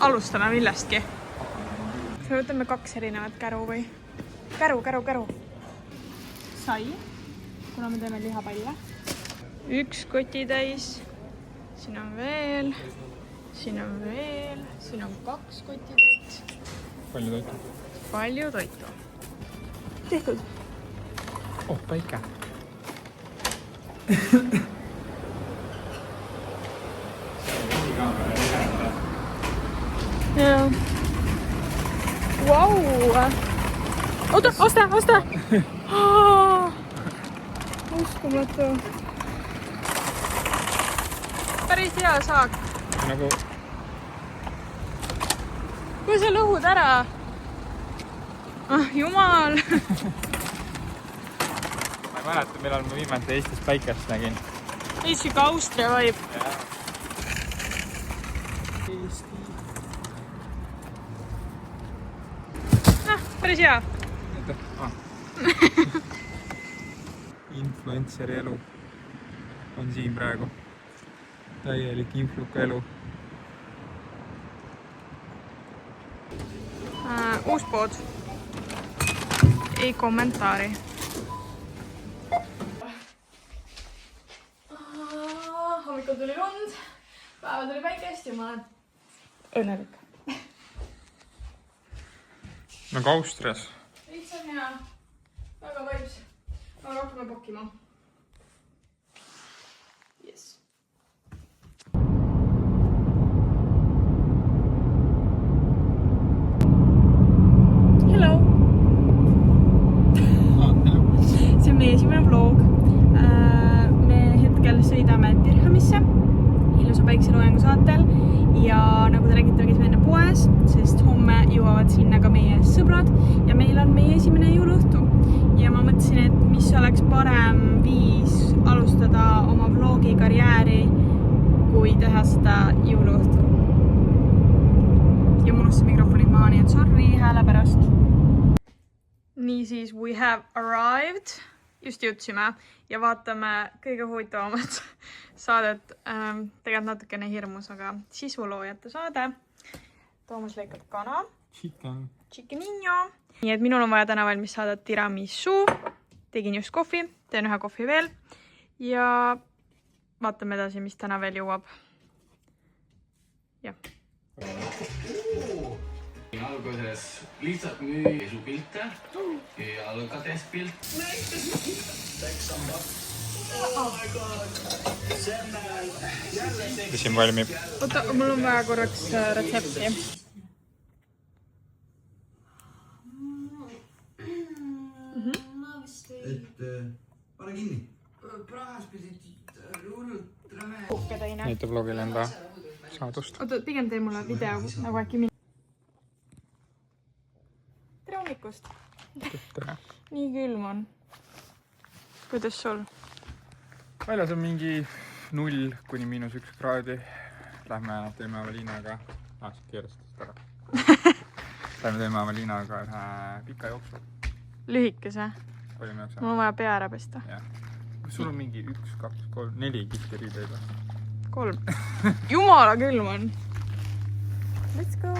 alustame millestki. Me võtame 2 erinevat käru või? Käru. Sai, kuna me teeme lihapalle. 1 kotitäis. Siin on veel. Siin on 2 kotitäis. Palju toitu. Tehtud. Oh, päike. Jaa. Vau! Oota, osta! Uskumatu. Päris hea saak. Nagu... Kui sa lõhud ära? Jumal! Ma ei mäleta, millal ma viimati Eestis päikest nägin. Eesti ka Austria vaib. Päris hea. Influenceri elu on siin praegu. Täielik influka elu. Uus pood. Ei kommentaari. Hommikul tuli lund, päeva tuli päikest ja ma olen õnnelik. Nagu Austrias. Veits on hea. Väga vaips. Aga hakkame pakkima. Yes. Hello! See on meie esimene vlog. Me hetkel sõidame Dirhamisse ilusa päikseloojangu saatel ja nagu te nägite, käisime enne poes, sest homme jõuavad sinna ka meie sõbrad ja meil on meie esimene jõuluõhtu. Ja ma mõtlesin, et mis oleks parem viis alustada oma vlogi karjääri, kui teha seda jõuluõhtul. Ja munustasin mikrofonid maha, nii et sorry hääle pärast. Niisiis, we have arrived. Just jõudsime ja vaatame kõige huvitavamat saadet. Tegelikult natukene hirmus, aga sisuloojate saade. Toomas lõikab kana. Chickeninho. Nii et minul on vaja täna valmis saada tiramisu. Tegin just kohvi, teen 1 kohvi veel. Ja vaatame edasi, mis täna veel jõuab. Jah. Alguses lihtsalt müü supilte ja lõkades pilt. Mis siin valmib? Oota, mul on vaja korraks retsepti. Pane kinni. Näita vlogile enda saadust. Oota, pigem tee mulle video, nagu äkki minna. Tere hommikust. Tere. Nii külm on. Kuidas sul? Väljas on mingi 0 kuni -1 kraadi. Lähme teeme Aveliinaga. Keerastast ära. Lähme teeme Aveliinaga ühe pika jooksu. Lühikese. Mul on vaja pea ära pesta. Kas sul on mingi 1, 2, 3, 4 kihti riideid või? 3. Jumala külm on. Let's go.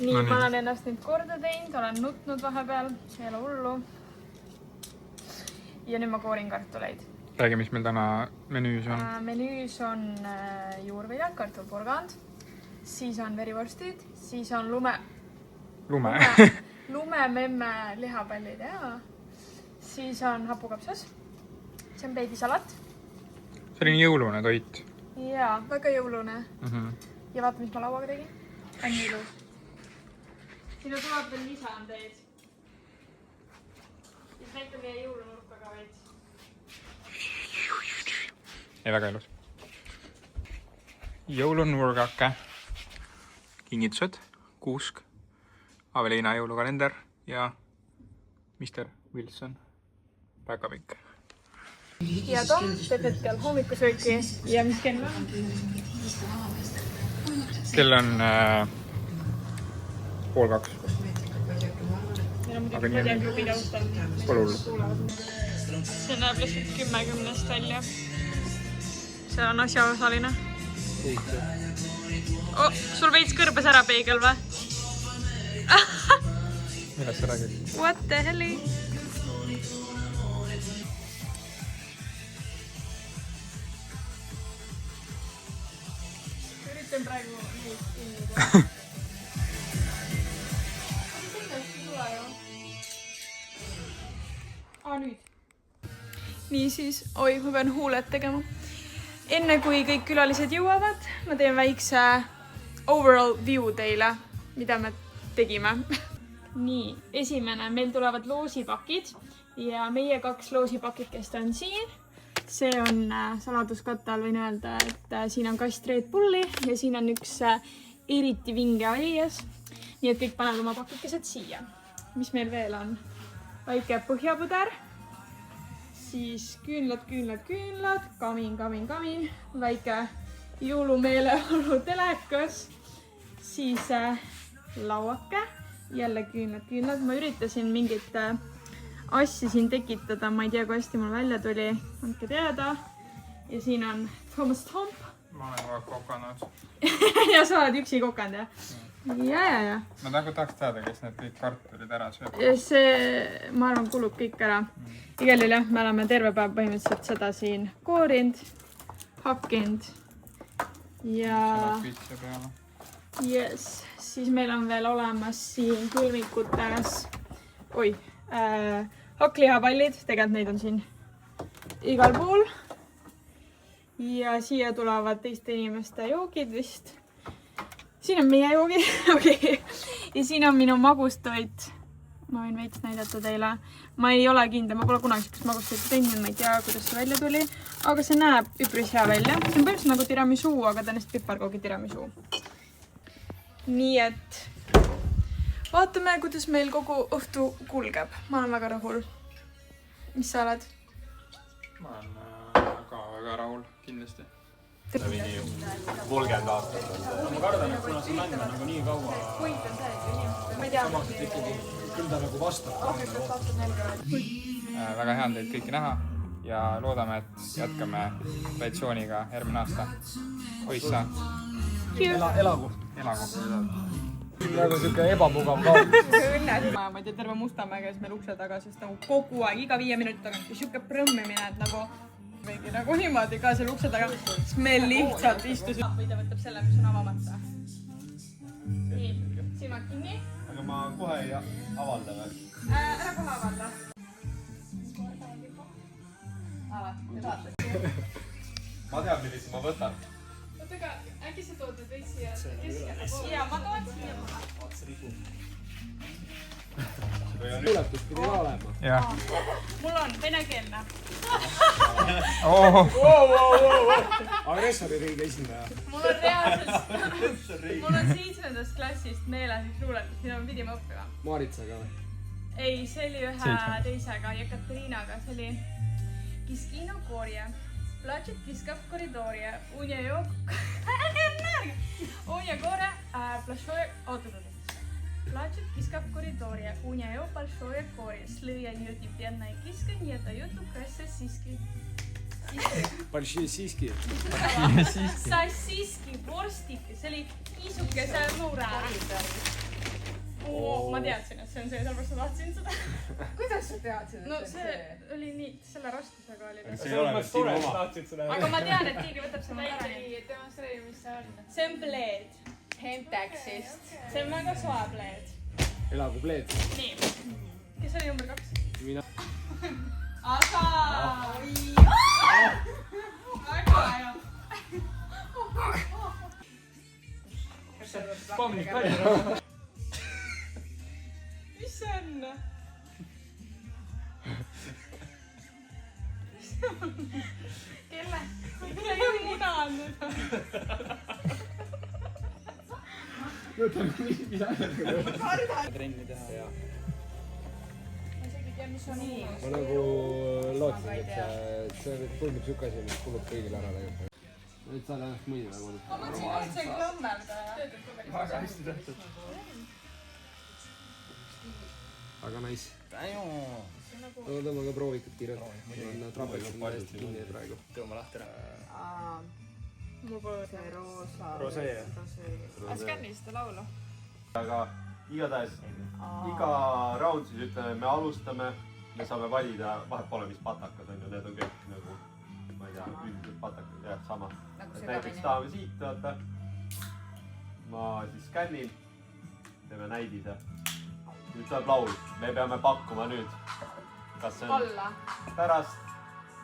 Nii, ma olen ennast nüüd korda teinud, olen nutnud vahepeal, see ei ole hullu. Ja nüüd ma koorin kartuleid. Räägi, mis meil täna menüüs on. Menüüs on juurviljad, kartulpurgand, siis on verivorstid, siis on lumememme lihapallid ja siis on hapukapsas, see on peidisalat. See oli nii jõulune toit. Jaa, väga jõulune. Ja vaata, mis ma lauaga tegin. On nii ilus. Sinu tuleb veel lisandeid. Siis näitab meie jõulunurka ka veits. Ei, väga ilus. Jõulunurgake. Kingitused, kuusk, Aveliina jõulukalender ja Mr. Wilson päkapikk. Ja Tom teeb hetkel hommikusööki ja mis kell on? Kell on 1:30. siin on Aga muidugi nii on. põdeklubi taustal. Pole hullu. See näeb lihtsalt 10-10 välja. See on asjaosaline. Oh, sul veits kõrbes ära peegel või? Millest sa räägid? What the helli? Üritan praegu neid kinni teha. Nüüd. Niisiis, oi, ma pean huuled tegema. Enne kui kõik külalised jõuavad, ma teen väikse overall view teile, mida me tegime. Nii, esimene, meil tulevad loosipakid ja meie 2 loosipakikest on siin. See on saladuskatte all, võin öelda, et siin on kast Red Bulli ja siin on üks eriti vinge Aias. Nii et kõik panevad oma pakikesed siia. Mis meil veel on? Väike põhjapuder, siis küünlad, kamin, väike jõulumeeleolu telekas, siis lauake, jälle küünlad. Ma üritasin mingit asja siin tekitada, ma ei tea, kui hästi mul välja tuli, andke teada. Ja siin on Thomas Tomp. Ma olen kogu kokanud. Ja sa oled üksi kokanud, jah? Ja. Ma tahaks teada, kes need kõik kartulid ära sööb. See, ma arvan, kulub kõik ära. Igal juhul jah, me oleme terve päev põhimõtteliselt seda siin koorinud, hakkinud ja yes. Siis meil on veel olemas siin külmikutes hakklihapallid, tegelikult neid on siin igal pool. Ja siia tulevad teiste inimeste joogid vist. Siin on meie joogid, okei. Ja siin on minu magustoit. Ma võin veits näidata teile. Ma ei ole kindel, ma pole kunagi sellist magustoitu teinud, ma ei tea, kuidas see välja tuli. Aga see näeb üpris hea välja. See on põhimõtteliselt nagu tiramisu, aga ta on neist piparkoogi tiramisu. Nii et vaatame, kuidas meil kogu õhtu kulgeb. Ma olen väga rahul. Mis sa oled? Ma olen ka väga rahul, kindlasti. 30 aastat on see. Ma kardan, et kuna see mäng on nagu nii kaua samas, et ikkagi küll ta nagu vastab. Väga hea on teid kõiki näha ja loodame, et jätkame traditsiooniga järgmine aasta. Oissa! Elagu. Elagu! Nagu siuke ebamugav kaug. Õnne! Ma ei tea, terve Mustamäe käis meil ukse taga, sest nagu kogu aeg, iga 5 minuti tagant siuke prõmmimine, et nagu veidi nagu niimoodi ka seal ukse taga, siis me lihtsalt istusime. Või ta võtab selle, mis on avamata. Nii, silmad kinni. Aga ma kohe ei avalda veel. Ära kohe avalda. Ma tean, millise ma võtan. Oota, aga äkki sa tood nüüd veits siia keskele? Jaa, ma toon siia maha. Kuuletus pidi ka olema. Jah. Mul on venekeelne. Agressoririigi esindaja. Mul on reaalselt, mul on 7. klassist meeles üks luuletus, mida me pidime õppima. Maaritsaga või? Ei, see oli ühe teisega, Jekaterinaga, see oli Kiskino korje, plačet kiskab koridorje, unja jook, unja kore, plašoje, oota. Plačet kiskab koridorje, unja jook, plašoje korje, slõja juti piedna ei kiska, nii et ta jutu kasse siiski. Siiski. Sassiski, vorstik, see oli kiisukese mure. Ma teadsin, et see on see, sellepärast ma tahtsin seda. Kuidas sa teadsid, No see oli nii, selle raskusega oli ta. See ei ole veel sinu oma. Aga ma tean, et keegi võtab seda ära. Demonstreeri, mis see on. See on pleed. Hemtexist. See on väga soe pleed. Elagu pleed. Nii. Kes oli number 2? Mina. Aga! Väga hea. Spammid välja. Mis see on? Kelle? Kelle muna on nüüd? Trenni teha. Ma isegi ei tea, mis on uus. Ma nagu lootsin, et see tundub siuke asi, mis kulub kõigile ära tegelikult. Nüüd saad ennast mõni nagu. Ma mõtlesin, et see on klammerdaja. Väga hästi tehtud. aga nice. Tõmbame ka proovikud kiirelt. Mul on trapeks täiesti kinni praegu. tõmba lahti ära. mul pole see roosa. Rosee. Aga skänni seda laulu. aga igatahes iga round siis ütleme, me alustame, me saame valida, vahet pole, mis patakad on ju, need on kõik nagu, ma ei tea, üldiselt patakad, jah, sama. Et näiteks tahame siit, vaata. Ma siis skännin, teeme näidise. Nüüd tuleb laul, me peame pakkuma nüüd. Kas see on pärast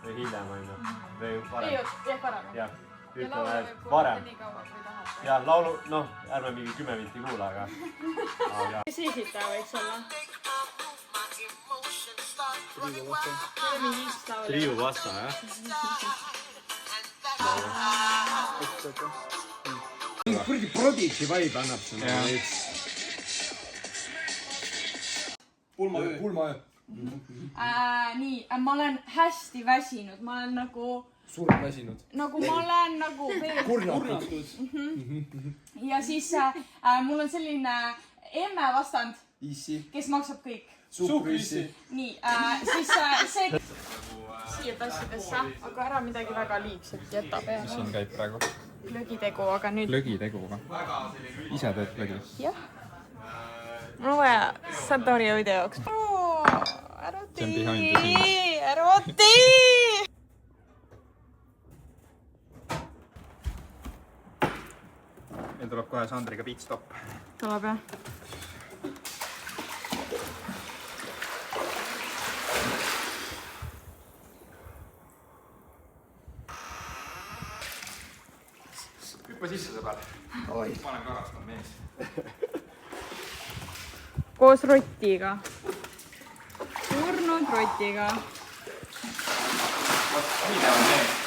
või hiljem, on ju? Või varem? jah, varem. Jah, ütleme, et varem. Jah, laulu, noh, ärme mingi 10 minti kuula, aga... Kes esitaja võiks olla? Triiu vasta, jah? Kuradi Prodigy vibe annab see veits. Pulmaöö. Nii, ma olen hästi väsinud, ma olen nagu Surm väsinud. ma olen nagu Kurnatud. ja siis mul on selline emme vastand, Issi. kes maksab kõik. Suhkrissi. Nii, siis see siia tassidesse, aga ära midagi väga liigset jäta peale. siin käib praegu Lögitegu, aga nüüd... lögiteguga. Ise teed lögi? Jah. Mul on vaja Satori video jaoks. See on behind the scenes. Äruti! Meil tuleb kohe Sandriga pit stop. Tuleb jah? Hüppa sisse sõber. Panen karastan mees. Koos rotiga. Surnud rotiga. Nii teeme mees.